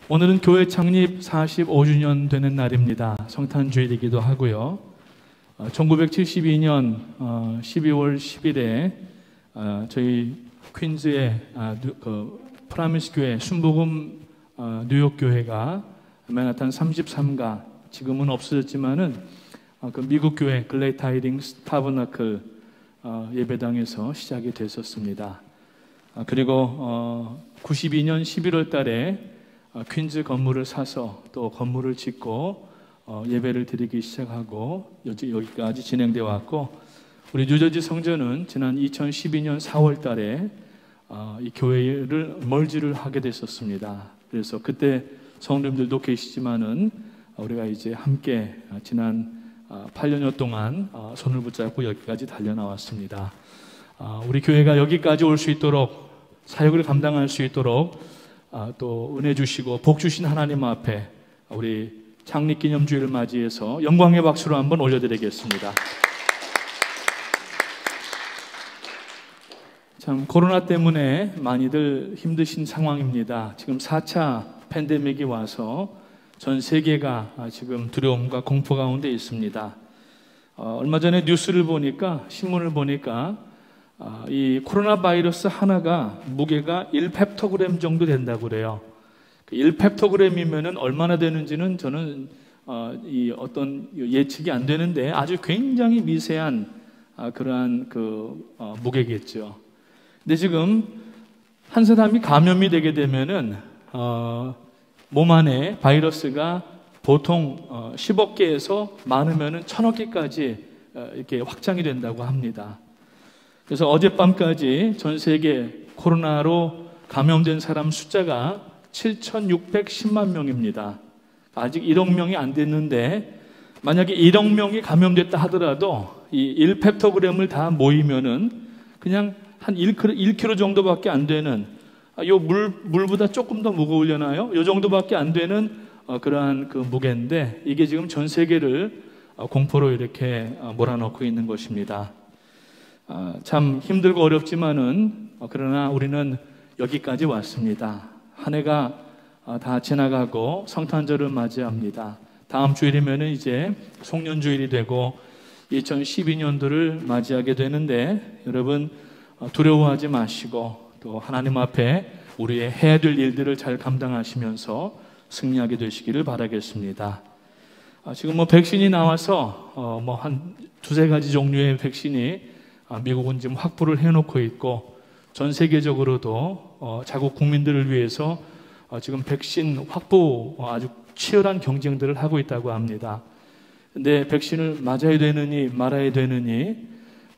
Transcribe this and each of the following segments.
오늘은 교회 창립 45주년 되는 날입니다. 성탄주일이기도 하고요. 1972년 12월 10일에 저희 퀸즈의 프라미스 교회 순복음 뉴욕 교회가 맨하탄 33가 지금은 없어졌지만은 그 미국 교회 글레이 타이딩스 타버나클 예배당에서 시작이 됐었습니다. 그리고 92년 11월 달에 퀸즈 건물을 사서 또 건물을 짓고 예배를 드리기 시작하고 여기까지 진행되어 왔고, 우리 뉴저지 성전은 지난 2012년 4월 달에 이 교회를 멀지를 하게 됐었습니다. 그래서 그때 성도님들도 계시지만은 우리가 이제 함께 지난 8년여 동안 손을 붙잡고 여기까지 달려나왔습니다. 우리 교회가 여기까지 올 수 있도록, 사역을 감당할 수 있도록 또 은혜 주시고 복 주신 하나님 앞에 우리 창립기념주일을 맞이해서 영광의 박수로 한번 올려드리겠습니다. 참 코로나 때문에 많이들 힘드신 상황입니다. 지금 4차 팬데믹이 와서 전 세계가 지금 두려움과 공포 가운데 있습니다. 얼마 전에 뉴스를 보니까, 신문을 보니까 이 코로나 바이러스 하나가 무게가 1펩토그램 정도 된다고 그래요. 1펩토그램이면은 얼마나 되는지는 저는 이 어떤 예측이 안 되는데 아주 굉장히 미세한 그러한 무게겠죠. 근데 지금 한 사람이 감염이 되게 되면은 몸 안에 바이러스가 보통 10억 개에서 많으면은 1000억 개까지 이렇게 확장이 된다고 합니다. 그래서 어젯밤까지 전 세계 코로나로 감염된 사람 숫자가 7,610만 명입니다. 아직 1억 명이 안 됐는데, 만약에 1억 명이 감염됐다 하더라도 이 1펩토그램을 다 모이면은 그냥 한 1kg 정도밖에 안 되는, 요 물보다 조금 더 무거우려나요? 요 정도밖에 안 되는 그러한 그 무게인데, 이게 지금 전 세계를 공포로 이렇게 몰아넣고 있는 것입니다. 참 힘들고 어렵지만은 그러나 우리는 여기까지 왔습니다. 한 해가 다 지나가고 성탄절을 맞이합니다. 다음 주일이면은 이제 송년주일이 되고 2012년도를 맞이하게 되는데, 여러분 두려워하지 마시고 또 하나님 앞에 우리의 해야 될 일들을 잘 감당하시면서 승리하게 되시기를 바라겠습니다. 지금 백신이 나와서 한 두세 가지 종류의 백신이 미국은 지금 확보를 해놓고 있고, 전 세계적으로도 자국 국민들을 위해서 지금 백신 확보 아주 치열한 경쟁들을 하고 있다고 합니다. 근데 백신을 맞아야 되느니 말아야 되느니,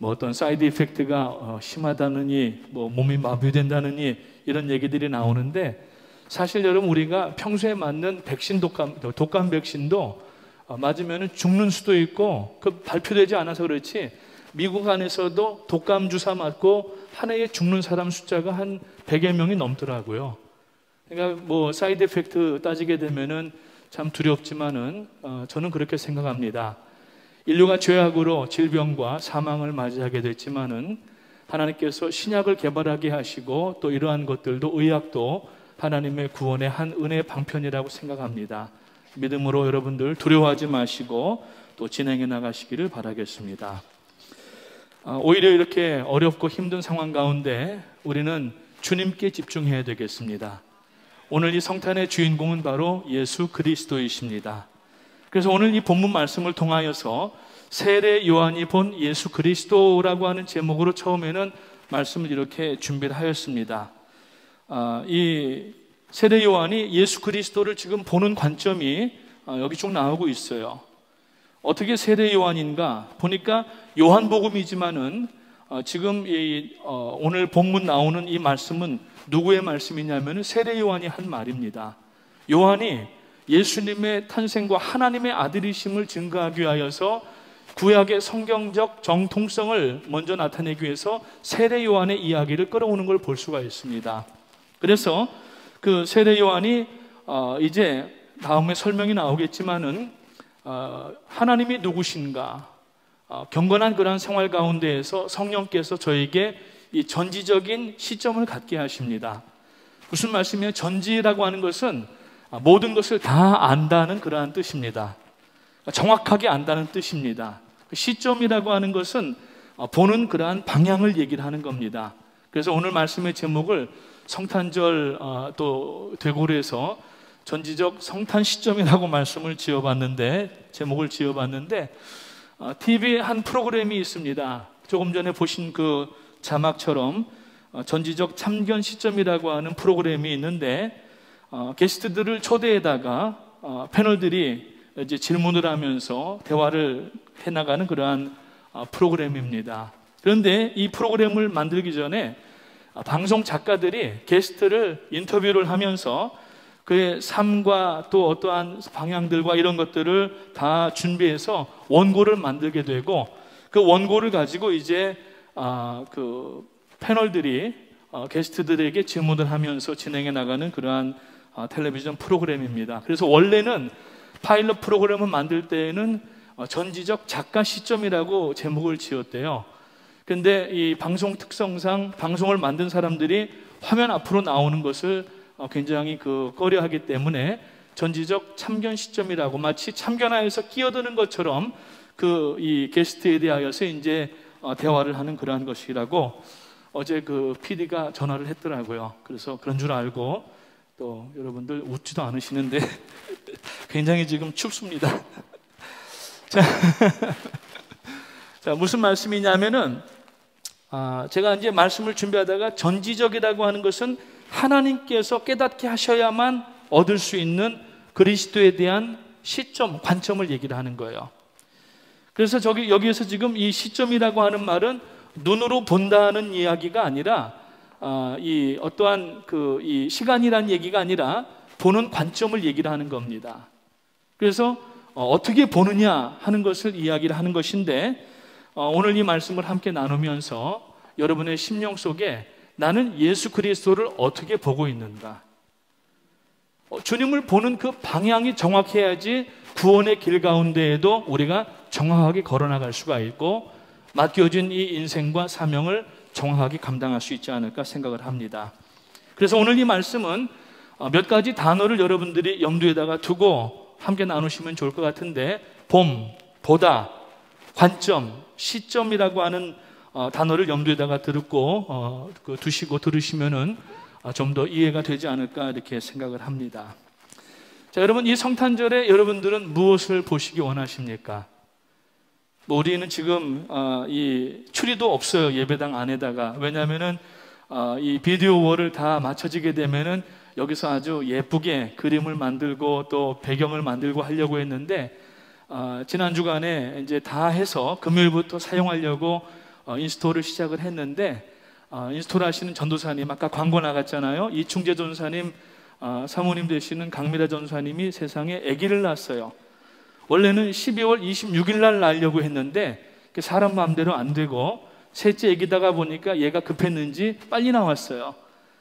어떤 사이드 이펙트가 심하다느니, 몸이 마비된다느니 이런 얘기들이 나오는데, 사실 여러분 우리가 평소에 맞는 백신 독감 백신도 맞으면 죽는 수도 있고, 그 발표되지 않아서 그렇지 미국 안에서도 독감 주사 맞고 한 해에 죽는 사람 숫자가 한 100여 명이 넘더라고요. 그러니까 사이드 이펙트 따지게 되면은 참 두렵지만은 저는 그렇게 생각합니다. 인류가 죄악으로 질병과 사망을 맞이하게 됐지만은 하나님께서 신약을 개발하게 하시고, 또 이러한 것들도, 의학도 하나님의 구원의 한 은혜의 방편이라고 생각합니다. 믿음으로 여러분들 두려워하지 마시고 또 진행해 나가시기를 바라겠습니다. 오히려 이렇게 어렵고 힘든 상황 가운데 우리는 주님께 집중해야 되겠습니다. 오늘 이 성탄의 주인공은 바로 예수 그리스도이십니다. 그래서 오늘 이 본문 말씀을 통하여서 세례 요한이 본 예수 그리스도라고 하는 제목으로 처음에는 말씀을 이렇게 준비를 하였습니다. 이 세례 요한이 예수 그리스도를 지금 보는 관점이 여기 쭉 나오고 있어요. 어떻게 세례 요한인가 보니까 요한복음이지만은 지금 오늘 본문 나오는 이 말씀은 누구의 말씀이냐면 세례 요한이 한 말입니다. 요한이 예수님의 탄생과 하나님의 아들이심을 증거하기 위하여서 구약의 성경적 정통성을 먼저 나타내기 위해서 세례 요한의 이야기를 끌어오는 걸 볼 수가 있습니다. 그래서 그 세례 요한이 이제 다음에 설명이 나오겠지만은 하나님이 누구신가, 경건한 그러한 생활 가운데에서 성령께서 저에게 이 전지적인 시점을 갖게 하십니다. 무슨 말씀이에요? 전지라고 하는 것은 모든 것을 다 안다는 그러한 뜻입니다. 정확하게 안다는 뜻입니다. 시점이라고 하는 것은 보는 그러한 방향을 얘기를 하는 겁니다. 그래서 오늘 말씀의 제목을 성탄절 또 되고를 해서 전지적 성탄 시점이라고 말씀을 지어봤는데, 제목을 지어봤는데, TV에 한 프로그램이 있습니다. 조금 전에 보신 그 자막처럼 전지적 참견 시점이라고 하는 프로그램이 있는데, 게스트들을 초대에다가 패널들이 이제 질문을 하면서 대화를 해나가는 그러한 프로그램입니다. 그런데 이 프로그램을 만들기 전에 방송 작가들이 게스트를 인터뷰를 하면서 그의 삶과 또 어떠한 방향들과 이런 것들을 다 준비해서 원고를 만들게 되고, 그 원고를 가지고 이제 그 패널들이 게스트들에게 질문을 하면서 진행해 나가는 그러한 텔레비전 프로그램입니다. 그래서 원래는 파일럿 프로그램을 만들 때에는 전지적 작가 시점이라고 제목을 지었대요. 근데 이 방송 특성상 방송을 만든 사람들이 화면 앞으로 나오는 것을 굉장히 꺼려하기 때문에 전지적 참견 시점이라고, 마치 참견하여서 끼어드는 것처럼 이 게스트에 대하여서 이제 대화를 하는 그러한 것이라고 어제 그 PD가 전화를 했더라고요. 그래서 그런 줄 알고, 또 여러분들 웃지도 않으시는데 굉장히 지금 춥습니다. 자, 무슨 말씀이냐면은 제가 이제 말씀을 준비하다가 전지적이라고 하는 것은 하나님께서 깨닫게 하셔야만 얻을 수 있는 그리스도에 대한 시점, 관점을 얘기를 하는 거예요. 그래서 여기에서 지금 이 시점이라고 하는 말은 눈으로 본다는 이야기가 아니라 이 어떠한 이 시간이란 얘기가 아니라 보는 관점을 얘기를 하는 겁니다. 그래서 어떻게 보느냐 하는 것을 이야기를 하는 것인데, 오늘 이 말씀을 함께 나누면서 여러분의 심령 속에 나는 예수 그리스도를 어떻게 보고 있는가, 주님을 보는 그 방향이 정확해야지 구원의 길 가운데에도 우리가 정확하게 걸어나갈 수가 있고 맡겨진 이 인생과 사명을 정확하게 감당할 수 있지 않을까 생각을 합니다. 그래서 오늘 이 말씀은 몇 가지 단어를 여러분들이 염두에다가 두고 함께 나누시면 좋을 것 같은데, 봄, 보다, 관점, 시점이라고 하는 단어를 염두에다가 두시고 들으시면은 좀 더 이해가 되지 않을까 이렇게 생각을 합니다. 자, 여러분, 이 성탄절에 여러분들은 무엇을 보시기 원하십니까? 우리는 지금 이 추리도 없어요, 예배당 안에다가. 왜냐하면은 이 비디오 월을 다 맞춰지게 되면은 여기서 아주 예쁘게 그림을 만들고 또 배경을 만들고 하려고 했는데, 지난 주간에 이제 다 해서 금요일부터 사용하려고 인스톨을 시작을 했는데, 인스톨 하시는 전도사님, 아까 광고 나갔잖아요. 이충재 전사님 사모님 되시는 강미라 전사님이 세상에 아기를 낳았어요. 원래는 12월 26일 날 낳으려고 했는데 사람 마음대로 안 되고, 셋째 아기다가 보니까 얘가 급했는지 빨리 나왔어요.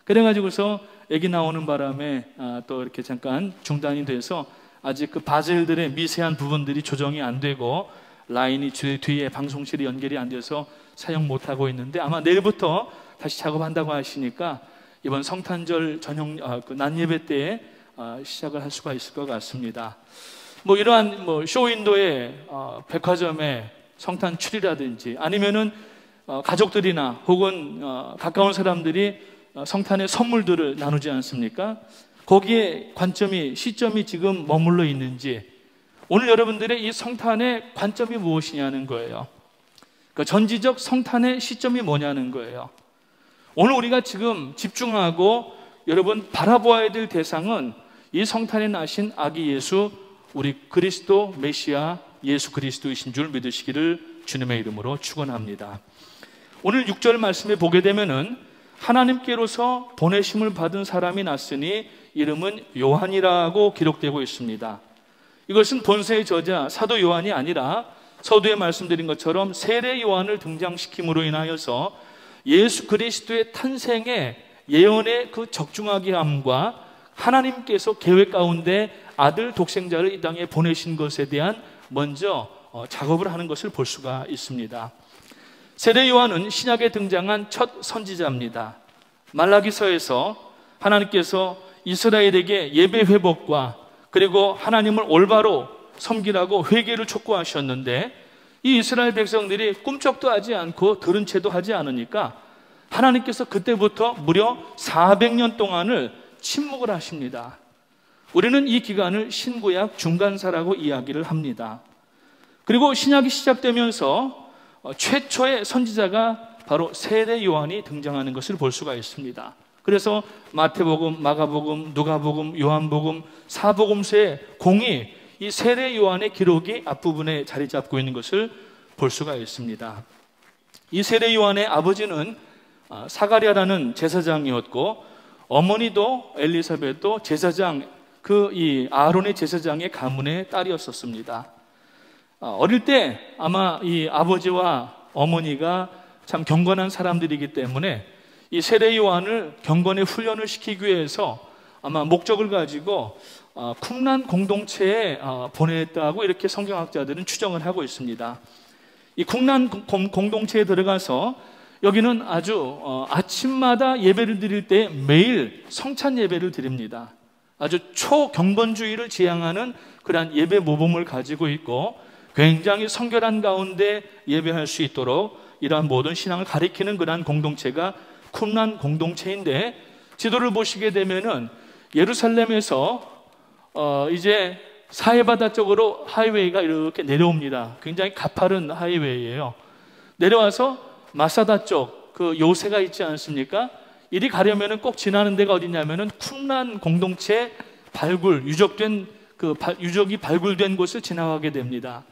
그래가지고서 아기 나오는 바람에 또 이렇게 잠깐 중단이 돼서 아직 그 바젤들의 미세한 부분들이 조정이 안 되고 라인이 뒤에 방송실이 연결이 안 돼서 사용 못하고 있는데, 아마 내일부터 다시 작업한다고 하시니까 이번 성탄절 저녁 낮 예배 때에 시작을 할 수가 있을 것 같습니다. 뭐 이러한 쇼윈도의 백화점의 성탄 추리라든지, 아니면은 가족들이나 혹은 가까운 사람들이 성탄의 선물들을 나누지 않습니까? 거기에 관점이, 시점이 지금 머물러 있는지, 오늘 여러분들의 이 성탄의 관점이 무엇이냐는 거예요. 그 전지적 성탄의 시점이 뭐냐는 거예요. 오늘 우리가 지금 집중하고 여러분 바라보아야 될 대상은 이 성탄에 나신 아기 예수, 우리 그리스도 메시아 예수 그리스도이신 줄 믿으시기를 주님의 이름으로 축원합니다. 오늘 6절 말씀에 보게 되면은 하나님께로서 보내심을 받은 사람이 났으니 이름은 요한이라고 기록되고 있습니다. 이것은 본서의 저자 사도 요한이 아니라 서두에 말씀드린 것처럼 세례 요한을 등장시킴으로 인하여서 예수 그리스도의 탄생의 예언의 그 적중하게 함과 하나님께서 계획 가운데 아들 독생자를 이 땅에 보내신 것에 대한 먼저 작업을 하는 것을 볼 수가 있습니다. 세례 요한은 신약에 등장한 첫 선지자입니다. 말라기서에서 하나님께서 이스라엘에게 예배 회복과 그리고 하나님을 올바로 섬기라고 회개를 촉구하셨는데 이 이스라엘 백성들이 꿈쩍도 하지 않고 들은 채도 하지 않으니까 하나님께서 그때부터 무려 400년 동안을 침묵을 하십니다. 우리는 이 기간을 신구약 중간사라고 이야기를 합니다. 그리고 신약이 시작되면서 최초의 선지자가 바로 세례 요한이 등장하는 것을 볼 수가 있습니다. 그래서 마태복음, 마가복음, 누가복음, 요한복음, 사복음서의 공이 이 세례 요한의 기록이 앞부분에 자리 잡고 있는 것을 볼 수가 있습니다. 이 세례 요한의 아버지는 사가랴라는 제사장이었고 어머니도 엘리사벳도 제사장, 이 아론의 제사장의 가문의 딸이었었습니다. 어릴 때 아마 이 아버지와 어머니가 참 경건한 사람들이기 때문에 이 세례 요한을 경건의 훈련을 시키기 위해서 아마 목적을 가지고 쿰란 공동체에 보냈다고 이렇게 성경학자들은 추정을 하고 있습니다. 이 쿰란 공동체에 들어가서 여기는 아주 아침마다 예배를 드릴 때 매일 성찬 예배를 드립니다. 아주 초경건주의를 지향하는 그러한 예배 모범을 가지고 있고 굉장히 성결한 가운데 예배할 수 있도록 이러한 모든 신앙을 가리키는 그러한 공동체가 쿰란 공동체인데 지도를 보시게 되면은 예루살렘에서 이제 사해바다 쪽으로 하이웨이가 이렇게 내려옵니다. 굉장히 가파른 하이웨이예요. 내려와서 마사다 쪽 그 요새가 있지 않습니까? 이리 가려면은 꼭 지나는 데가 어디냐면은 쿰란 공동체 발굴 유적된 유적이 발굴된 곳을 지나가게 됩니다.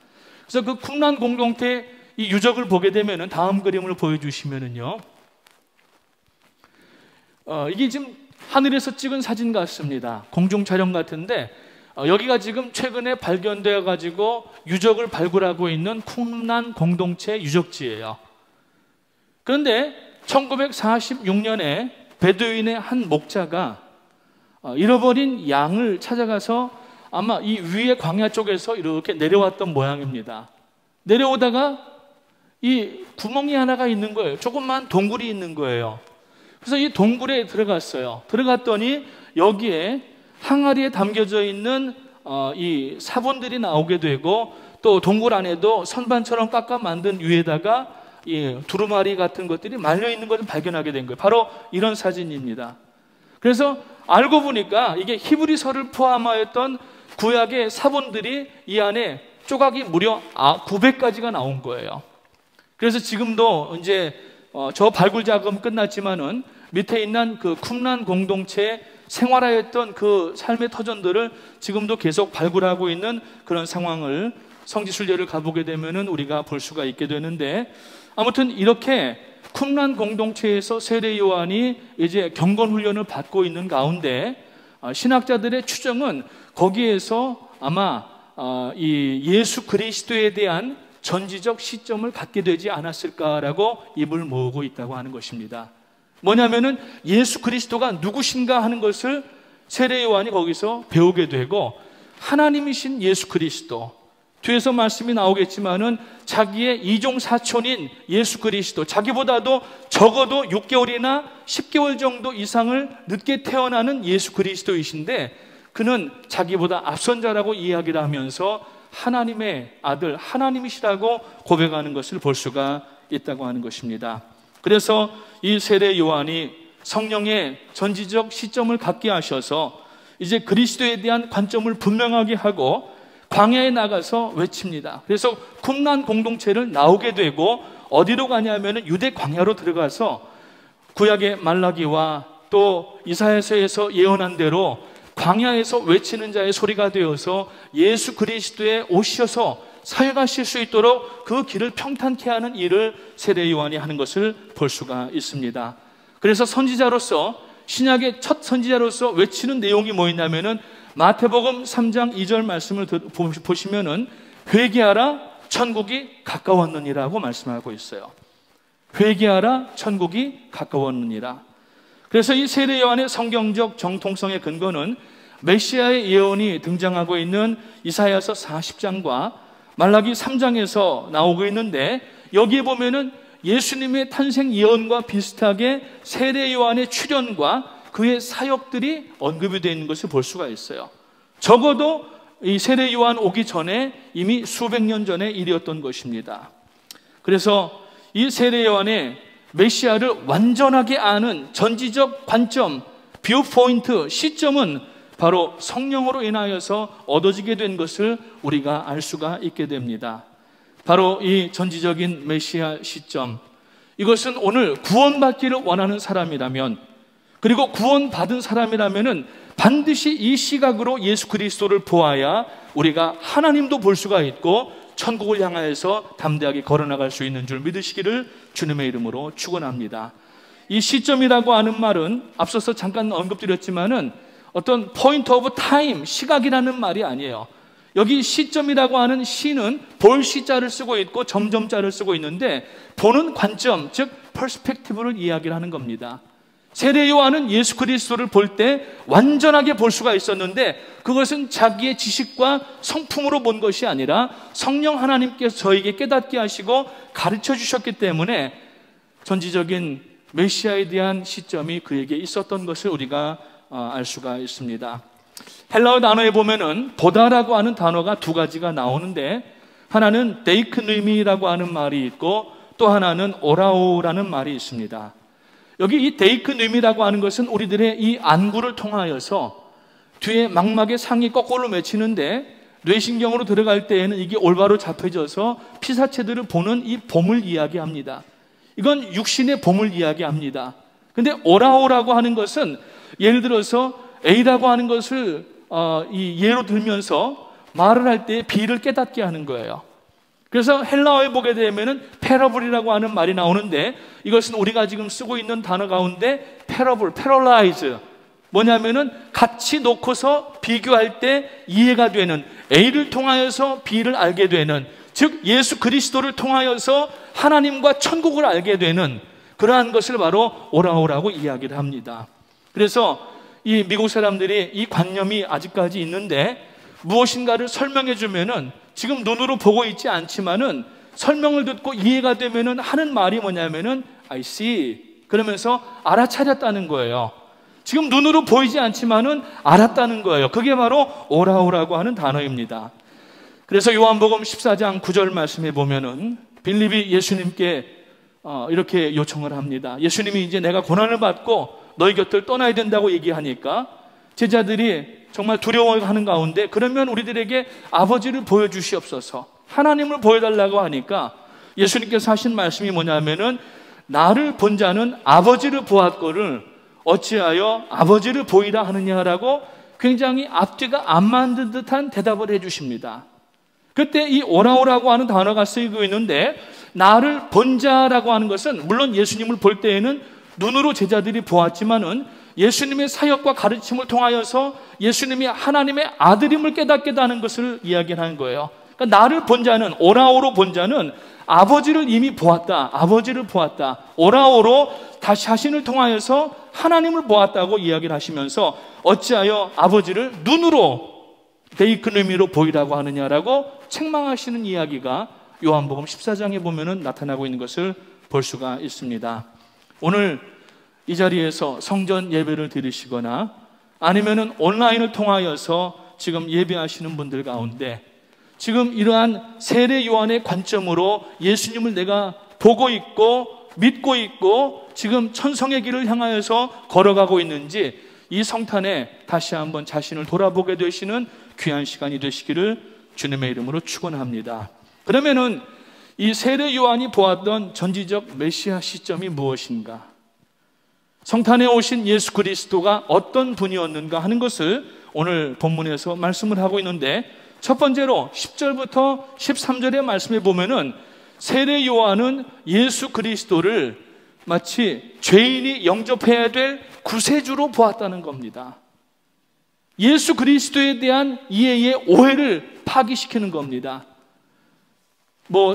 그래서 그 쿰란 공동체 이 유적을 보게 되면은 다음 그림을 보여주시면은요, 이게 지금 하늘에서 찍은 사진 같습니다. 공중 촬영 같은데 여기가 지금 최근에 발견되어 가지고 유적을 발굴하고 있는 쿰란 공동체 유적지예요. 그런데 1946년에 베두인의 한 목자가 잃어버린 양을 찾아가서 아마 이 위에 광야 쪽에서 이렇게 내려왔던 모양입니다. 내려오다가 이 구멍이 하나가 있는 거예요. 조그만 동굴이 있는 거예요. 그래서 이 동굴에 들어갔어요. 들어갔더니 여기에 항아리에 담겨져 있는 이 사본들이 나오게 되고 또 동굴 안에도 선반처럼 깎아 만든 위에다가 이 두루마리 같은 것들이 말려 있는 것을 발견하게 된 거예요. 바로 이런 사진입니다. 그래서 알고 보니까 이게 히브리서를 포함하였던 구약의 사본들이 이 안에 조각이 무려 900가지가 나온 거예요. 그래서 지금도 이제 저 발굴 작업은 끝났지만은 밑에 있는 그 쿰란 공동체에 생활하였던 그 삶의 터전들을 지금도 계속 발굴하고 있는 그런 상황을 성지순례를 가보게 되면은 우리가 볼 수가 있게 되는데, 아무튼 이렇게 쿰란 공동체에서 세례 요한이 이제 경건 훈련을 받고 있는 가운데 신학자들의 추정은 거기에서 아마 이 예수 그리스도에 대한 전지적 시점을 갖게 되지 않았을까라고 입을 모으고 있다고 하는 것입니다. 뭐냐면은 예수 그리스도가 누구신가 하는 것을 세례 요한이 거기서 배우게 되고, 하나님이신 예수 그리스도, 뒤에서 말씀이 나오겠지만은 자기의 이종 사촌인 예수 그리스도, 자기보다도 적어도 6개월이나 10개월 정도 이상을 늦게 태어나는 예수 그리스도이신데 그는 자기보다 앞선 자라고 이야기를 하면서 하나님의 아들, 하나님이시라고 고백하는 것을 볼 수가 있다고 하는 것입니다. 그래서 이 세례 요한이 성령의 전지적 시점을 갖게 하셔서 이제 그리스도에 대한 관점을 분명하게 하고 광야에 나가서 외칩니다. 그래서 쿰란 공동체를 나오게 되고 어디로 가냐면 유대 광야로 들어가서 구약의 말라기와 또 이사야서에서 예언한 대로 광야에서 외치는 자의 소리가 되어서 예수 그리스도에 오셔서 사역하실 수 있도록 그 길을 평탄케 하는 일을 세례 요한이 하는 것을 볼 수가 있습니다. 그래서 선지자로서, 신약의 첫 선지자로서 외치는 내용이 뭐였냐면은 마태복음 3장 2절 말씀을 보시면은 회개하라 천국이 가까웠느니라고 말씀하고 있어요. 회개하라 천국이 가까웠느니라. 그래서 이 세례 요한의 성경적 정통성의 근거는 메시아의 예언이 등장하고 있는 이사야서 40장과 말라기 3장에서 나오고 있는데, 여기에 보면은 예수님의 탄생 예언과 비슷하게 세례 요한의 출현과 그의 사역들이 언급이 되어 있는 것을 볼 수가 있어요. 적어도 이 세례 요한 오기 전에 이미 수백 년 전의 일이었던 것입니다. 그래서 이 세례 요한의 메시아를 완전하게 아는 전지적 관점, 뷰포인트, 시점은 바로 성령으로 인하여서 얻어지게 된 것을 우리가 알 수가 있게 됩니다. 바로 이 전지적인 메시아 시점, 이것은 오늘 구원받기를 원하는 사람이라면, 그리고 구원받은 사람이라면 반드시 이 시각으로 예수 그리스도를 보아야 우리가 하나님도 볼 수가 있고 천국을 향하여서 담대하게 걸어나갈 수 있는 줄 믿으시기를 주님의 이름으로 축원합니다. 이 시점이라고 하는 말은 앞서서 잠깐 언급드렸지만은 어떤 포인트 오브 타임, 시각이라는 말이 아니에요. 여기 시점이라고 하는 시는 볼 시자를 쓰고 있고 점점자를 쓰고 있는데, 보는 관점, 즉 퍼스펙티브를 이야기를 하는 겁니다. 세례 요한은 예수 그리스도를 볼 때 완전하게 볼 수가 있었는데, 그것은 자기의 지식과 성품으로 본 것이 아니라 성령 하나님께서 저에게 깨닫게 하시고 가르쳐 주셨기 때문에 전지적인 메시아에 대한 시점이 그에게 있었던 것을 우리가 알 수가 있습니다. 헬라어 단어에 보면은 보다라고 하는 단어가 두 가지가 나오는데, 하나는 데이크누미라고 하는 말이 있고 또 하나는 오라오라는 말이 있습니다. 여기 이 데이크누미라고 하는 것은 우리들의 이 안구를 통하여서 뒤에 망막의 상이 거꾸로 맺히는데 뇌신경으로 들어갈 때에는 이게 올바로 잡혀져서 피사체들을 보는 이 봄을 이야기합니다. 이건 육신의 봄을 이야기합니다. 근데 오라오라고 하는 것은 예를 들어서 A라고 하는 것을 이 예로 들면서 말을 할 때 B를 깨닫게 하는 거예요. 그래서 헬라어에 보게 되면은 패러블이라고 하는 말이 나오는데, 이것은 우리가 지금 쓰고 있는 단어 가운데 패러블, 패러라이즈, 뭐냐면은 같이 놓고서 비교할 때 이해가 되는, A를 통하여서 B를 알게 되는, 즉 예수 그리스도를 통하여서 하나님과 천국을 알게 되는 그러한 것을 바로 오라오라고 이야기를 합니다. 그래서 이 미국 사람들이 이 관념이 아직까지 있는데, 무엇인가를 설명해 주면은 지금 눈으로 보고 있지 않지만은 설명을 듣고 이해가 되면은 하는 말이 뭐냐면은 I see, 그러면서 알아차렸다는 거예요. 지금 눈으로 보이지 않지만은 알았다는 거예요. 그게 바로 오라오라고 하는 단어입니다. 그래서 요한복음 14장 9절 말씀에 보면은 빌립이 예수님께 이렇게 요청을 합니다. 예수님이 이제 내가 고난을 받고 너희 곁을 떠나야 된다고 얘기하니까 제자들이 정말 두려워하는 가운데, 그러면 우리들에게 아버지를 보여주시옵소서, 하나님을 보여달라고 하니까 예수님께서 하신 말씀이 뭐냐면은 나를 본 자는 아버지를 보았거늘 어찌하여 아버지를 보이라 하느냐라고 굉장히 앞뒤가 안 맞는 듯한 대답을 해주십니다. 그때 이 오라오라고 하는 단어가 쓰이고 있는데, 나를 본 자라고 하는 것은 물론 예수님을 볼 때에는 눈으로 제자들이 보았지만은 예수님의 사역과 가르침을 통하여서 예수님이 하나님의 아들임을 깨닫게 하는 것을 이야기하는 거예요. 그러니까 나를 본 자는, 오라오로 본 자는 아버지를 이미 보았다, 아버지를 보았다. 오라오로 다시 자신을 통하여서 하나님을 보았다고 이야기를 하시면서 어찌하여 아버지를 눈으로 데이크누미로 보이라고 하느냐라고 책망하시는 이야기가 요한복음 14장에 보면은 나타나고 있는 것을 볼 수가 있습니다. 오늘 이 자리에서 성전 예배를 드리시거나 아니면은 온라인을 통하여서 지금 예배하시는 분들 가운데 지금 이러한 세례 요한의 관점으로 예수님을 내가 보고 있고 믿고 있고 지금 천성의 길을 향하여서 걸어가고 있는지, 이 성탄에 다시 한번 자신을 돌아보게 되시는 귀한 시간이 되시기를 주님의 이름으로 축원합니다. 그러면은 이 세례 요한이 보았던 전지적 메시아 시점이 무엇인가? 성탄에 오신 예수 그리스도가 어떤 분이었는가 하는 것을 오늘 본문에서 말씀을 하고 있는데, 첫 번째로 10절부터 13절의 말씀에 보면은 세례 요한은 예수 그리스도를 마치 죄인이 영접해야 될 구세주로 보았다는 겁니다. 예수 그리스도에 대한 이해의 오해를 파기시키는 겁니다.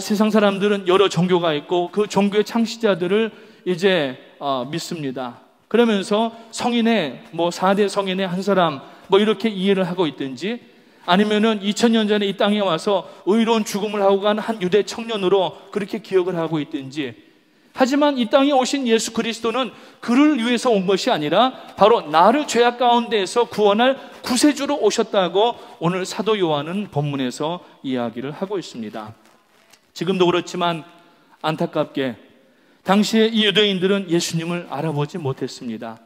세상 사람들은 여러 종교가 있고 그 종교의 창시자들을 이제 믿습니다. 그러면서 성인의 4대 성인의 한 사람 이렇게 이해를 하고 있든지, 아니면은 2000년 전에 이 땅에 와서 의로운 죽음을 하고 간 한 유대 청년으로 그렇게 기억을 하고 있든지, 하지만 이 땅에 오신 예수 그리스도는 그를 위해서 온 것이 아니라 바로 나를 죄악 가운데에서 구원할 구세주로 오셨다고 오늘 사도 요한은 본문에서 이야기를 하고 있습니다. 지금도 그렇지만 안타깝게 당시에 이 유대인들은 예수님을 알아보지 못했습니다.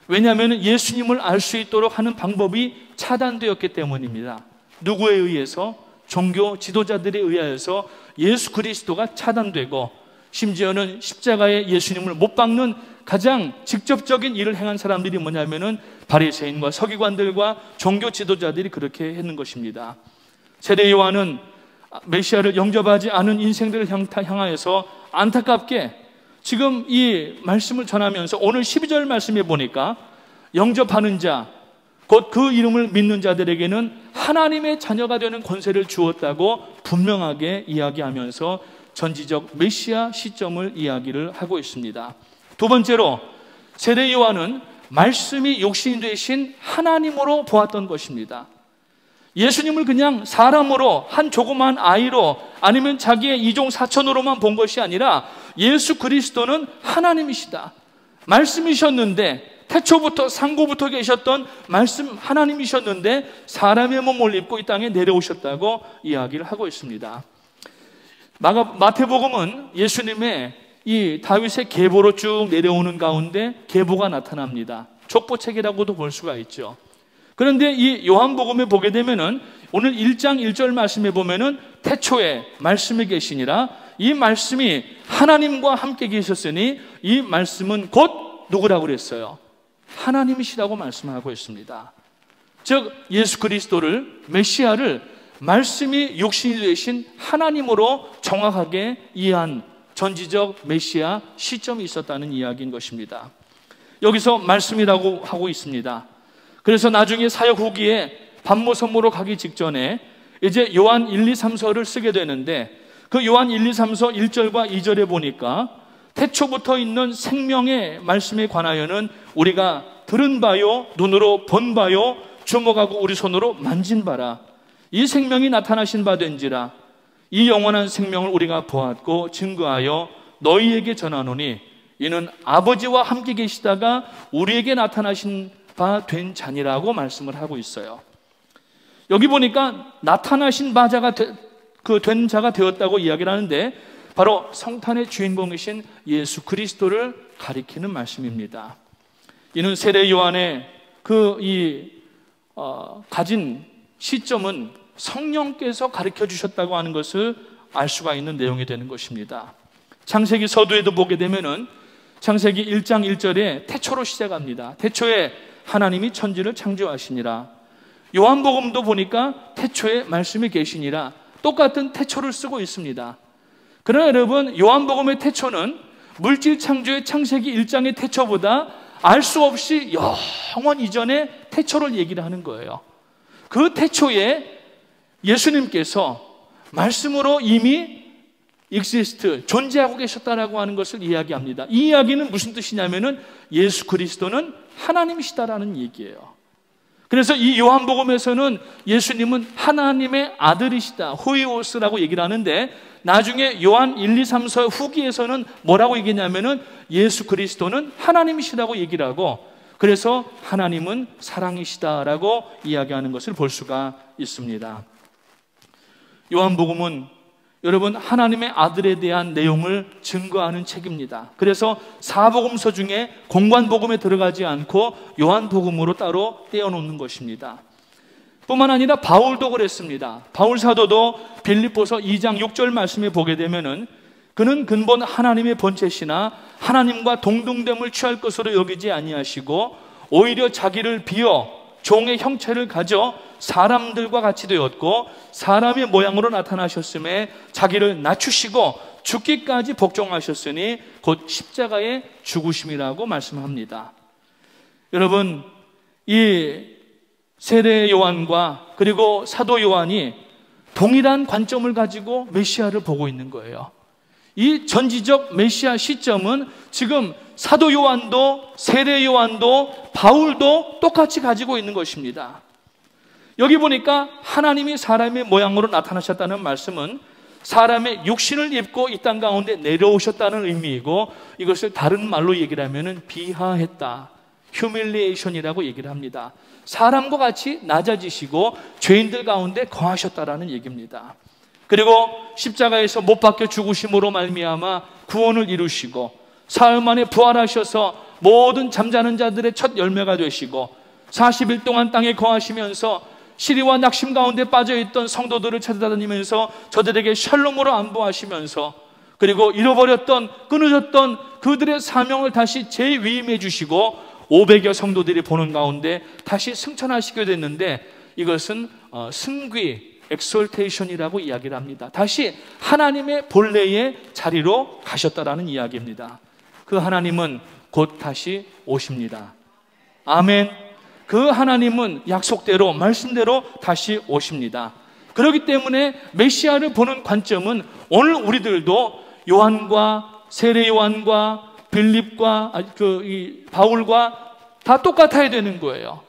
왜냐하면 예수님을 알 수 있도록 하는 방법이 차단되었기 때문입니다. 누구에 의해서? 종교 지도자들에 의하여서 예수 그리스도가 차단되고, 심지어는 십자가에 예수님을 못 박는 가장 직접적인 일을 행한 사람들이 뭐냐면은 바리새인과 서기관들과 종교 지도자들이 그렇게 했는 것입니다. 세례 요한은 메시아를 영접하지 않은 인생들을 향하여서 안타깝게 지금 이 말씀을 전하면서 오늘 12절 말씀에 보니까 영접하는 자, 곧 그 이름을 믿는 자들에게는 하나님의 자녀가 되는 권세를 주었다고 분명하게 이야기하면서 전지적 메시아 시점을 이야기를 하고 있습니다. 두 번째로 세례 요한은 말씀이 육신이 되신 하나님으로 보았던 것입니다. 예수님을 그냥 사람으로, 한 조그만 아이로, 아니면 자기의 이종 사촌으로만 본 것이 아니라 예수 그리스도는 하나님이시다, 말씀이셨는데, 태초부터 상고부터 계셨던 말씀 하나님이셨는데 사람의 몸을 입고 이 땅에 내려오셨다고 이야기를 하고 있습니다. 마태복음은 예수님의 이 다윗의 계보로 쭉 내려오는 가운데 계보가 나타납니다. 족보책이라고도 볼 수가 있죠. 그런데 이 요한복음에 보게 되면은 오늘 1장 1절 말씀에 보면은 태초에 말씀이 계시니라, 이 말씀이 하나님과 함께 계셨으니 이 말씀은 곧 누구라고 그랬어요? 하나님이시라고 말씀하고 있습니다. 즉 예수 그리스도를, 메시아를 말씀이 육신이 되신 하나님으로 정확하게 이해한 전지적 메시아 시점이 있었다는 이야기인 것입니다. 여기서 말씀이라고 하고 있습니다. 그래서 나중에 사역 후기에 반모섬으로 가기 직전에 이제 요한 1, 2, 3서를 쓰게 되는데, 그 요한 1, 2, 3서 1절과 2절에 보니까 태초부터 있는 생명의 말씀에 관하여는 우리가 들은 바요, 눈으로 본 바요, 주목하고 우리 손으로 만진 바라. 이 생명이 나타나신 바 된지라. 이 영원한 생명을 우리가 보았고 증거하여 너희에게 전하노니 이는 아버지와 함께 계시다가 우리에게 나타나신 바 된 자니라고 말씀을 하고 있어요. 여기 보니까 나타나신 바자가 된 자가 되었다고 이야기를 하는데 바로 성탄의 주인공이신 예수 그리스도를 가리키는 말씀입니다. 이는 세례 요한의 가진 시점은 성령께서 가르쳐 주셨다고 하는 것을 알 수가 있는 내용이 되는 것입니다. 창세기 서두에도 보게 되면은 창세기 1장 1절에 태초로 시작합니다. 태초에 하나님이 천지를 창조하시니라. 요한복음도 보니까 태초에 말씀이 계시니라. 똑같은 태초를 쓰고 있습니다. 그러나 여러분, 요한복음의 태초는 물질 창조의 창세기 1장의 태초보다 알 수 없이 영원 이전의 태초를 얘기를 하는 거예요. 그 태초에 예수님께서 말씀으로 이미 존재하고 계셨다라고 하는 것을 이야기합니다. 이 이야기는 무슨 뜻이냐면은 예수 그리스도는 하나님이시다라는 얘기예요. 그래서 이 요한복음에서는 예수님은 하나님의 아들이시다, 후이오스라고 얘기를 하는데, 나중에 요한 1, 2, 3서 후기에서는 뭐라고 얘기냐면은 예수 그리스도는 하나님이시라고 얘기를 하고, 그래서 하나님은 사랑이시다라고 이야기하는 것을 볼 수가 있습니다. 요한복음은 여러분 하나님의 아들에 대한 내용을 증거하는 책입니다. 그래서 사복음서 중에 공관복음에 들어가지 않고 요한복음으로 따로 떼어놓는 것입니다. 뿐만 아니라 바울도 그랬습니다. 바울 사도도 빌립보서 2장 6절 말씀에 보게 되면은 그는 근본 하나님의 본체시나 하나님과 동등됨을 취할 것으로 여기지 아니하시고 오히려 자기를 비어 종의 형체를 가져 사람들과 같이 되었고 사람의 모양으로 나타나셨음에 자기를 낮추시고 죽기까지 복종하셨으니 곧 십자가의 죽으심이라고 말씀합니다. 여러분, 이 세례 요한과 그리고 사도 요한이 동일한 관점을 가지고 메시아를 보고 있는 거예요. 이 전지적 메시아 시점은 지금 사도 요한도 세례 요한도 바울도 똑같이 가지고 있는 것입니다. 여기 보니까 하나님이 사람의 모양으로 나타나셨다는 말씀은 사람의 육신을 입고 이 땅 가운데 내려오셨다는 의미이고, 이것을 다른 말로 얘기를 하면은 비하했다, humiliation이라고 얘기를 합니다. 사람과 같이 낮아지시고 죄인들 가운데 거하셨다라는 얘기입니다. 그리고 십자가에서 못 박혀 죽으심으로 말미암아 구원을 이루시고 사흘 만에 부활하셔서 모든 잠자는 자들의 첫 열매가 되시고 40일 동안 땅에 거하시면서 시리와 낙심 가운데 빠져있던 성도들을 찾아다니면서 저들에게 샬롬으로 안부하시면서, 그리고 잃어버렸던, 끊어졌던 그들의 사명을 다시 재위임해 주시고 500여 성도들이 보는 가운데 다시 승천하시게 됐는데, 이것은 승귀, 엑솔테이션이라고 이야기를 합니다. 다시 하나님의 본래의 자리로 가셨다라는 이야기입니다. 그 하나님은 곧 다시 오십니다. 아멘. 그 하나님은 약속대로, 말씀대로 다시 오십니다. 그렇기 때문에 메시아를 보는 관점은 오늘 우리들도 요한과 세례 요한과 빌립과 바울과 다 똑같아야 되는 거예요.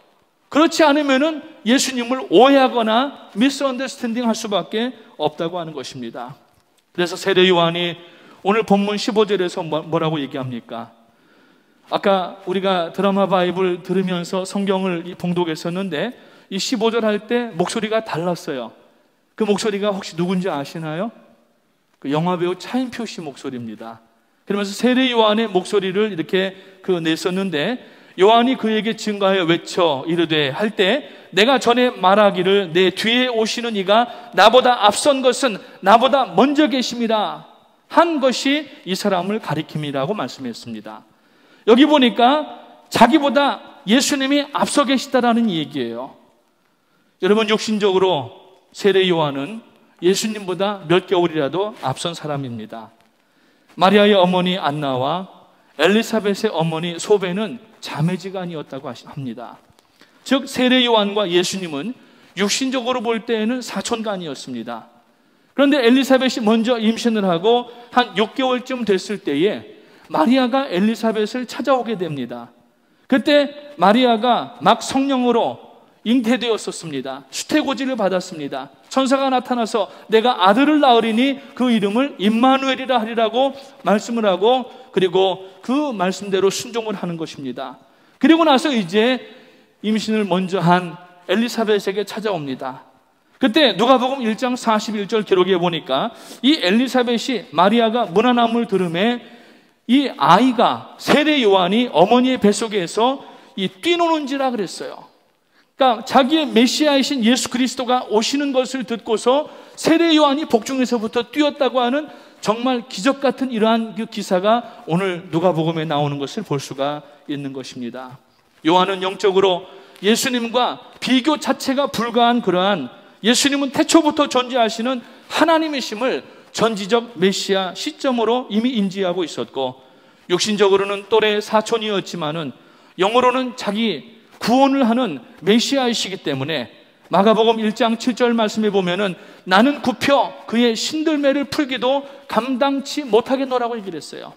그렇지 않으면은 예수님을 오해하거나 미스언더스탠딩 할 수밖에 없다고 하는 것입니다. 그래서 세례 요한이 오늘 본문 15절에서 뭐라고 얘기합니까? 아까 우리가 드라마 바이블 들으면서 성경을 봉독했었는데 이 15절 할 때 목소리가 달랐어요. 그 목소리가 혹시 누군지 아시나요? 그 영화배우 차인표 씨 목소리입니다. 그러면서 세례 요한의 목소리를 이렇게 냈었는데, 요한이 그에게 증거하여 외쳐 이르되 할 때 내가 전에 말하기를 내 뒤에 오시는 이가 나보다 앞선 것은 나보다 먼저 계심이라 한 것이 이 사람을 가리킴이라고 말씀했습니다. 여기 보니까 자기보다 예수님이 앞서 계시다라는 얘기예요. 여러분, 육신적으로 세례 요한은 예수님보다 몇 개월이라도 앞선 사람입니다. 마리아의 어머니 안나와 엘리사벳의 어머니 소베는 자매지간이었다고 합니다. 즉 세례 요한과 예수님은 육신적으로 볼 때에는 사촌간이었습니다. 그런데 엘리사벳이 먼저 임신을 하고 한 6개월쯤 됐을 때에 마리아가 엘리사벳을 찾아오게 됩니다. 그때 마리아가 막 성령으로 잉태되었었습니다. 수태고지를 받았습니다. 천사가 나타나서 내가 아들을 낳으리니 그 이름을 임마누엘이라 하리라고 말씀을 하고, 그리고 그 말씀대로 순종을 하는 것입니다. 그리고 나서 이제 임신을 먼저 한 엘리사벳에게 찾아옵니다. 그때 누가복음 1장 41절 기록에 보니까 이 엘리사벳이 마리아가 문안함을 들음에 이 아이가, 세례 요한이 어머니의 뱃속에서 뛰노는지라 그랬어요. 그러니까 자기의 메시아이신 예수 그리스도가 오시는 것을 듣고서 세례 요한이 복중에서부터 뛰었다고 하는 정말 기적 같은 이러한 그 기사가 오늘 누가복음에 나오는 것을 볼 수가 있는 것입니다. 요한은 영적으로 예수님과 비교 자체가 불가한 그러한, 예수님은 태초부터 존재하시는 하나님이심을 전지적 메시아 시점으로 이미 인지하고 있었고, 육신적으로는 또래 사촌이었지만은 영으로는 자기 구원을 하는 메시아이시기 때문에 마가복음 1장 7절 말씀에 보면은 나는 굽혀 그의 신들매를 풀기도 감당치 못하겠노라고 얘기를 했어요.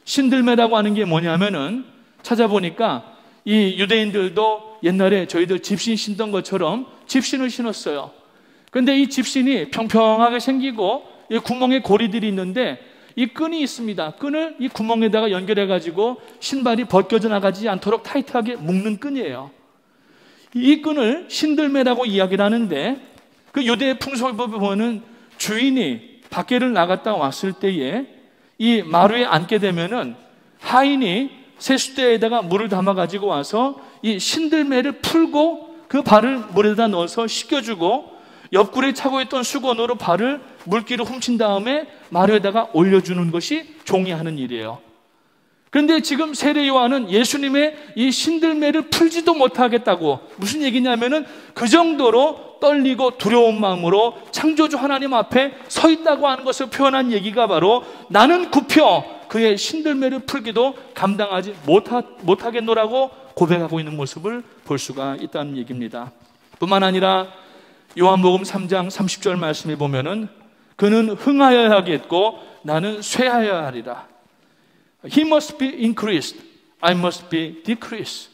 신들매라고 하는 게 뭐냐면은 찾아보니까 이 유대인들도 옛날에 저희들 집신 신던 것처럼 집신을 신었어요. 그런데 이 집신이 평평하게 생기고 이 구멍에 고리들이 있는데 이 끈이 있습니다. 끈을 이 구멍에다가 연결해 가지고 신발이 벗겨져 나가지 않도록 타이트하게 묶는 끈이에요. 이 끈을 신들매라고 이야기를 하는데, 그 유대의 풍속을 보면 주인이 밖에를 나갔다 왔을 때에 이 마루에 앉게 되면은 하인이 세숫대에다가 물을 담아 가지고 와서 이 신들매를 풀고 그 발을 물에다 넣어서 씻겨주고 옆구리에 차고 있던 수건으로 발을 물기로 훔친 다음에 마루에다가 올려주는 것이 종이 하는 일이에요. 그런데 지금 세례 요한은 예수님의 이 신들매를 풀지도 못하겠다고, 무슨 얘기냐면은 그 정도로 떨리고 두려운 마음으로 창조주 하나님 앞에 서 있다고 하는 것을 표현한 얘기가 바로 나는 굽혀 그의 신들매를 풀기도 감당하지 못하겠노라고 고백하고 있는 모습을 볼 수가 있다는 얘기입니다. 뿐만 아니라 요한복음 3장 30절 말씀에 보면은 그는 흥하여야 하겠고 나는 쇠하여야 하리라. He must be increased, I must be decreased.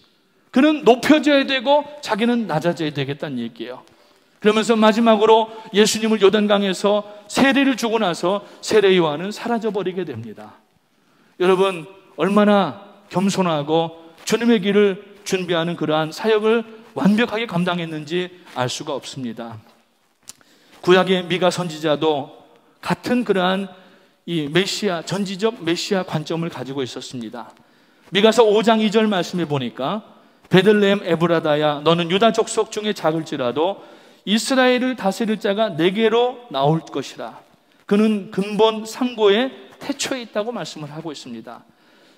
그는 높여져야 되고 자기는 낮아져야 되겠다는 얘기예요. 그러면서 마지막으로 예수님을 요단강에서 세례를 주고 나서 세례 요한은 사라져버리게 됩니다. 여러분, 얼마나 겸손하고 주님의 길을 준비하는 그러한 사역을 완벽하게 감당했는지 알 수가 없습니다. 구약의 미가 선지자도 같은 그러한 이 메시아, 전지적 메시아 관점을 가지고 있었습니다. 미가서 5장 2절 말씀에 보니까 베들레헴 에브라다야 너는 유다 족속 중에 작을지라도 이스라엘을 다스릴 자가 내게로 나올 것이라. 그는 근본 상고의 태초에 있다고 말씀을 하고 있습니다.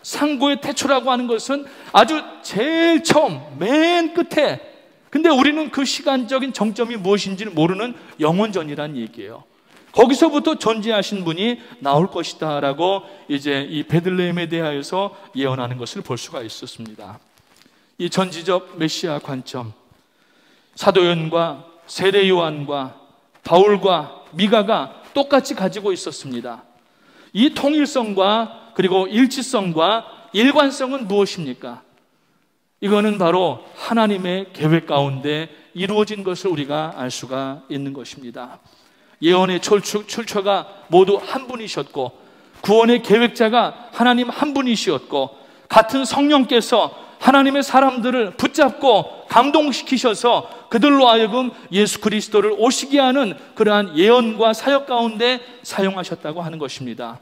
상고의 태초라고 하는 것은 아주 제일 처음 맨 끝에, 근데 우리는 그 시간적인 정점이 무엇인지를 모르는 영원전이라는 얘기예요. 거기서부터 존재하신 분이 나올 것이다 라고 이제 이 베들레헴에 대하여서 예언하는 것을 볼 수가 있었습니다. 이 전지적 메시아 관점, 사도연과 세례 요한과 바울과 미가가 똑같이 가지고 있었습니다. 이 통일성과 그리고 일치성과 일관성은 무엇입니까? 이거는 바로 하나님의 계획 가운데 이루어진 것을 우리가 알 수가 있는 것입니다. 예언의 출처가 모두 한 분이셨고, 구원의 계획자가 하나님 한 분이시었고, 같은 성령께서 하나님의 사람들을 붙잡고 감동시키셔서 그들로 하여금 예수 그리스도를 오시게 하는 그러한 예언과 사역 가운데 사용하셨다고 하는 것입니다.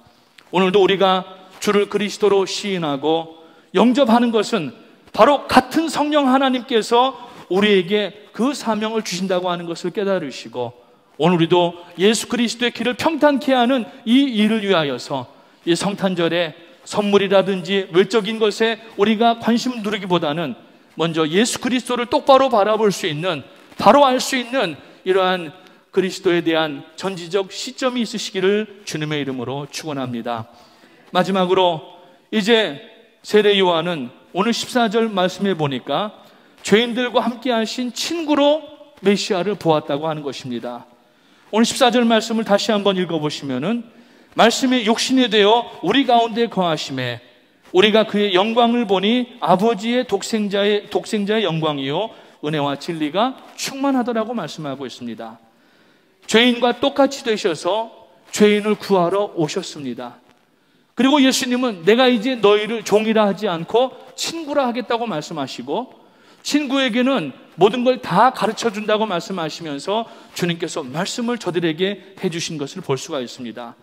오늘도 우리가 주를 그리스도로 시인하고 영접하는 것은 바로 같은 성령 하나님께서 우리에게 그 사명을 주신다고 하는 것을 깨달으시고, 오늘 우리도 예수 그리스도의 길을 평탄케 하는 이 일을 위하여서 이 성탄절에 선물이라든지 외적인 것에 우리가 관심을 두르기보다는 먼저 예수 그리스도를 똑바로 바라볼 수 있는, 바로 알 수 있는 이러한 그리스도에 대한 전지적 시점이 있으시기를 주님의 이름으로 축원합니다. 마지막으로 이제 세례 요한은 오늘 14절 말씀해 보니까 죄인들과 함께 하신 친구로 메시아를 보았다고 하는 것입니다. 오늘 14절 말씀을 다시 한번 읽어보시면은 말씀이 육신이 되어 우리 가운데 거하심에 우리가 그의 영광을 보니 아버지의 독생자의 영광이요 은혜와 진리가 충만하더라고 말씀하고 있습니다. 죄인과 똑같이 되셔서 죄인을 구하러 오셨습니다. 그리고 예수님은 내가 이제 너희를 종이라 하지 않고 친구라 하겠다고 말씀하시고, 친구에게는 모든 걸 다 가르쳐 준다고 말씀하시면서 주님께서 말씀을 저들에게 해주신 것을 볼 수가 있습니다.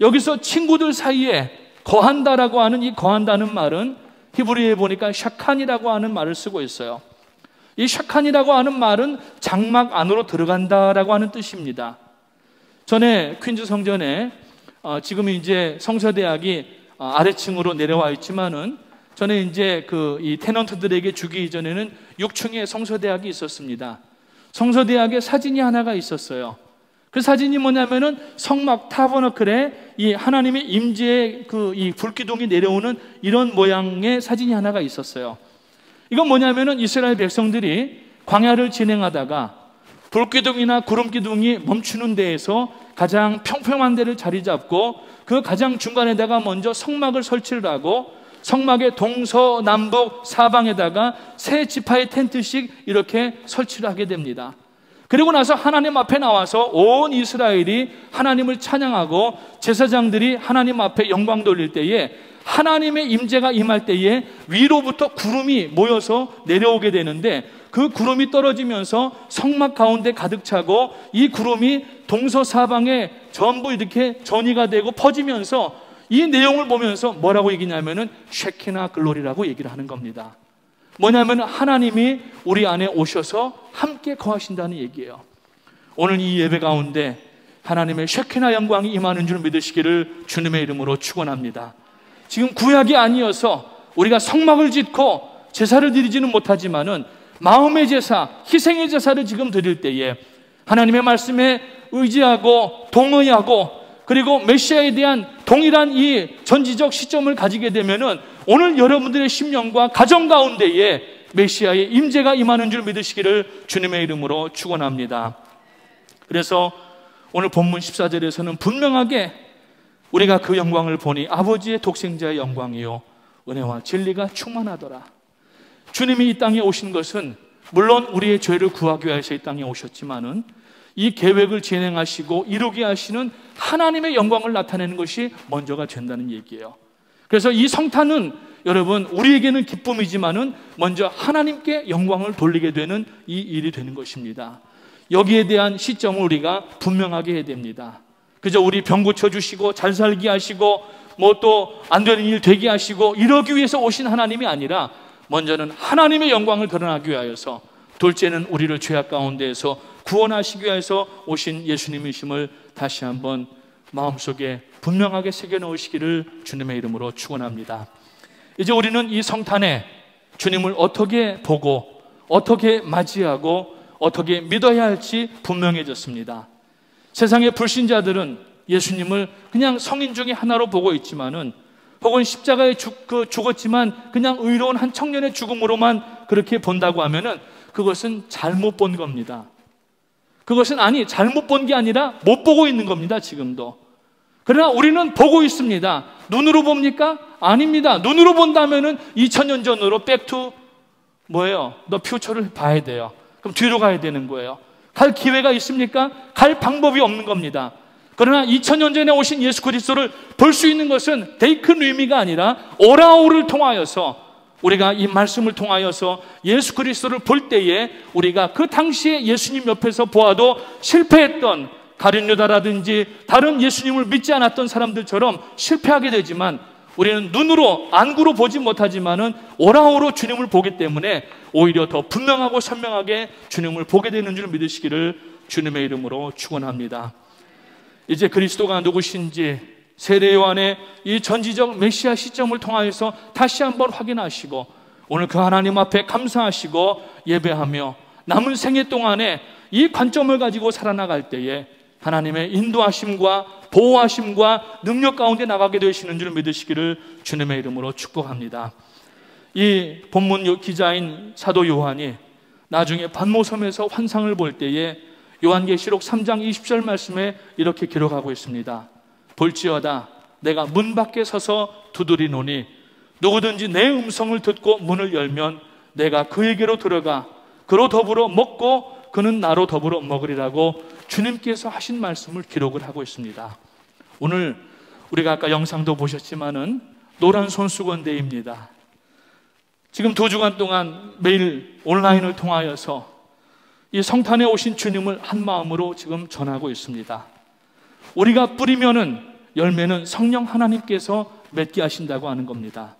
여기서 친구들 사이에 거한다라고 하는 이 거한다는 말은 히브리어에 보니까 샤칸이라고 하는 말을 쓰고 있어요. 이 샤칸이라고 하는 말은 장막 안으로 들어간다라고 하는 뜻입니다. 전에 퀸즈 성전에 지금 이제 성서대학이 아래층으로 내려와 있지만은 전에 이제 이 테넌트들에게 주기 이전에는 6층에 성서대학이 있었습니다. 성서대학에 사진이 하나가 있었어요. 그 사진이 뭐냐면은 성막 타버너클에 이 하나님의 임재의 이 불기둥이 내려오는 이런 모양의 사진이 하나가 있었어요. 이건 뭐냐면은 이스라엘 백성들이 광야를 진행하다가 불기둥이나 구름기둥이 멈추는 데에서 가장 평평한 데를 자리 잡고 그 가장 중간에다가 먼저 성막을 설치를 하고 성막의 동서남북 사방에다가 세 지파의 텐트씩 이렇게 설치를 하게 됩니다. 그리고 나서 하나님 앞에 나와서 온 이스라엘이 하나님을 찬양하고 제사장들이 하나님 앞에 영광 돌릴 때에 하나님의 임재가 임할 때에 위로부터 구름이 모여서 내려오게 되는데, 그 구름이 떨어지면서 성막 가운데 가득 차고 이 구름이 동서사방에 전부 이렇게 전이가 되고 퍼지면서 이 내용을 보면서 뭐라고 얘기냐면은 쉐키나 글로리라고 얘기를 하는 겁니다. 뭐냐면 하나님이 우리 안에 오셔서 함께 거하신다는 얘기예요. 오늘 이 예배 가운데 하나님의 쉐키나 영광이 임하는 줄 믿으시기를 주님의 이름으로 축원합니다. 지금 구약이 아니어서 우리가 성막을 짓고 제사를 드리지는 못하지만은 마음의 제사, 희생의 제사를 지금 드릴 때에 하나님의 말씀에 의지하고 동의하고 그리고 메시아에 대한 동일한 이 전지적 시점을 가지게 되면은 오늘 여러분들의 심령과 가정 가운데에 메시아의 임재가 임하는 줄 믿으시기를 주님의 이름으로 축원합니다. 그래서 오늘 본문 14절에서는 분명하게 우리가 그 영광을 보니 아버지의 독생자의 영광이요 은혜와 진리가 충만하더라. 주님이 이 땅에 오신 것은 물론 우리의 죄를 구하기 위해서 이 땅에 오셨지만은 이 계획을 진행하시고 이루게 하시는 하나님의 영광을 나타내는 것이 먼저가 된다는 얘기예요. 그래서 이 성탄은 여러분 우리에게는 기쁨이지만은 먼저 하나님께 영광을 돌리게 되는 이 일이 되는 것입니다. 여기에 대한 시점을 우리가 분명하게 해야 됩니다. 그저 우리 병 고쳐주시고 잘 살게 하시고 뭐 또 안 되는 일 되게 하시고 이러기 위해서 오신 하나님이 아니라 먼저는 하나님의 영광을 드러나기 위하여서, 둘째는 우리를 죄악 가운데에서 구원하시기 위해서 오신 예수님이심을 다시 한번 마음속에 분명하게 새겨놓으시기를 주님의 이름으로 축원합니다. 이제 우리는 이 성탄에 주님을 어떻게 보고 어떻게 맞이하고 어떻게 믿어야 할지 분명해졌습니다. 세상의 불신자들은 예수님을 그냥 성인 중에 하나로 보고 있지만은, 혹은 십자가에 죽었지만 그냥 의로운 한 청년의 죽음으로만 그렇게 본다고 하면은 그것은 잘못 본 겁니다. 그것은 잘못 본 게 아니라 못 보고 있는 겁니다, 지금도. 그러나 우리는 보고 있습니다. 눈으로 봅니까? 아닙니다. 눈으로 본다면은 2000년 전으로 백투 더 퓨처를 봐야 돼요. 그럼 뒤로 가야 되는 거예요. 갈 기회가 있습니까? 갈 방법이 없는 겁니다. 그러나 2000년 전에 오신 예수 그리스도를 볼 수 있는 것은 데이큰 의미가 아니라 오라오를 통하여서, 우리가 이 말씀을 통하여서 예수 그리스도를 볼 때에 우리가 그 당시에 예수님 옆에서 보아도 실패했던 가룟 유다라든지 다른 예수님을 믿지 않았던 사람들처럼 실패하게 되지만, 우리는 눈으로 안구로 보지 못하지만은 오라오로 주님을 보기 때문에 오히려 더 분명하고 선명하게 주님을 보게 되는 줄 믿으시기를 주님의 이름으로 축원합니다. 이제 그리스도가 누구신지 세례 요한의 이 전지적 메시아 시점을 통하여서 다시 한번 확인하시고, 오늘 그 하나님 앞에 감사하시고 예배하며 남은 생애 동안에 이 관점을 가지고 살아나갈 때에 하나님의 인도하심과 보호하심과 능력 가운데 나가게 되시는 줄 믿으시기를 주님의 이름으로 축복합니다. 이 본문 기자인 사도 요한이 나중에 반모섬에서 환상을 볼 때에 요한계시록 3장 20절 말씀에 이렇게 기록하고 있습니다. 볼지어다 내가 문 밖에 서서 두드리노니 누구든지 내 음성을 듣고 문을 열면 내가 그에게로 들어가 그로 더불어 먹고 그는 나로 더불어 먹으리라고 주님께서 하신 말씀을 기록을 하고 있습니다. 오늘 우리가 아까 영상도 보셨지만은 노란 손수건대입니다. 지금 2주간 동안 매일 온라인을 통하여서 이 성탄에 오신 주님을 한 마음으로 지금 전하고 있습니다. 우리가 뿌리면은 열매는 성령 하나님께서 맺게 하신다고 하는 겁니다.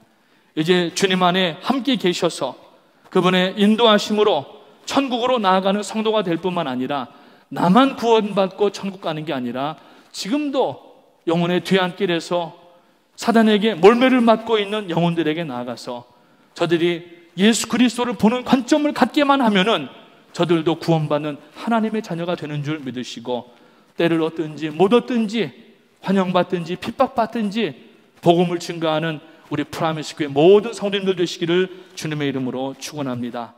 이제 주님 안에 함께 계셔서 그분의 인도하심으로 천국으로 나아가는 성도가 될 뿐만 아니라 나만 구원받고 천국 가는 게 아니라 지금도 영혼의 뒤안길에서 사단에게 몰매를 맞고 있는 영혼들에게 나아가서 저들이 예수 그리스도를 보는 관점을 갖게만 하면은 저들도 구원받는 하나님의 자녀가 되는 줄 믿으시고, 때를 얻든지 못 얻든지 환영받든지 핍박받든지 복음을 증거하는 우리 프라미스 교회 모든 성도님들 되시기를 주님의 이름으로 축원합니다.